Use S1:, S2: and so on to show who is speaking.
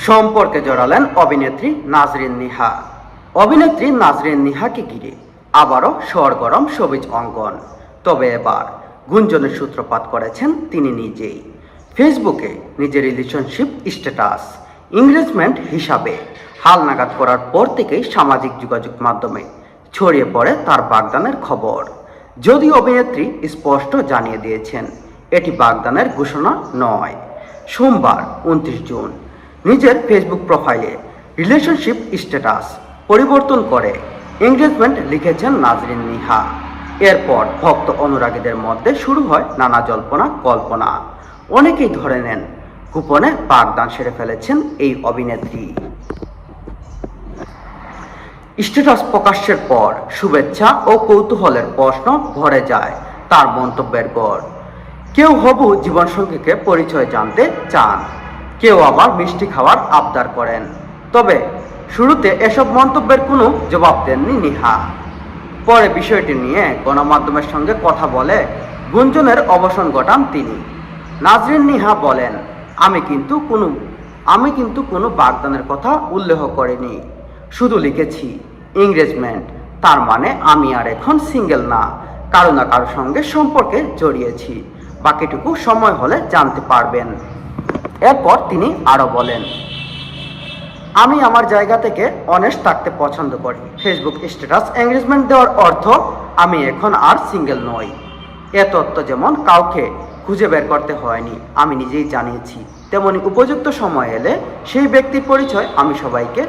S1: সম্পর্কে জড়ালেন অভিনেত্রী নাজরিন নিহা। অভিনেত্রী নাজরিন নিহাকে ঘিরে আবারও সরগরম শোবিজ অঙ্গন। তবে এবার গুঞ্জনের সূত্রপাত করেছেন তিনি নিজেই। ফেসবুকে নিজের রিলেশনশিপ স্ট্যাটাস এনগেজমেন্ট হিসাবে হালনাগাদ করার পর থেকেই সামাজিক যোগাযোগ মাধ্যমে ছড়িয়ে পড়ে তার বাগদানের খবর। যদিও অভিনেত্রী স্পষ্ট জানিয়ে দিয়েছেন এটি বাগদানের ঘোষণা নয়। সোমবার 29 জুন নিজের ফেসবুক প্রোফাইলে রিলেশনশিপ স্ট্যাটাস পরিবর্তন করে এনগেজমেন্ট লিখেছেন নাজরিন নিহা। এরপর ভক্ত অনুরাগীদের মধ্যে শুরু হয় নানা জল্পনা কল্পনা। অনেকেই ধরে নেন গোপনে বাগদান সেরে ফেলেছেন এই অভিনেত্রী। স্ট্যাটাস প্রকাশের পর শুভেচ্ছা ও কৌতূহলের প্রশ্ন ভরে যায় তার মন্তব্যের গড়। কেউ হবু জীবনসঙ্গীকে পরিচয় জানতে চান, কেউ আবার মিষ্টি খাওয়ার আবদার করেন। তবে শুরুতে এসব মন্তব্যের কোনো জবাব দেননি নিহা। পরে বিষয়টি নিয়ে গণমাধ্যমের সঙ্গে কথা বলে গুঞ্জনের অবসান ঘটান তিনি। নাজরিন নিহা বলেন, আমি কিন্তু কোনো বাগদানের কথা উল্লেখ করিনি, শুধু লিখেছি এনগেজমেন্ট। তার মানে আমি আর এখন সিঙ্গেল না, কারো না কারোর সঙ্গে সম্পর্কে জড়িয়েছি। বাকিটুকু সময় হলে জানতে পারবেন। এরপর তিনি আরো বলেন, আমি আমার জায়গা থেকে অনেস্ট থাকতে পছন্দ করি। ফেসবুক স্ট্যাটাস এনগেজমেন্ট দেওয়ার অর্থ আমি এখন আর সিঙ্গেল নই। এ তথ্য যেমন কাউকে খুঁজে বের করতে হয়নি, আমি নিজেই জানিয়েছি, তেমনি উপযুক্ত সময় এলে সেই ব্যক্তির পরিচয় আমি সবাইকে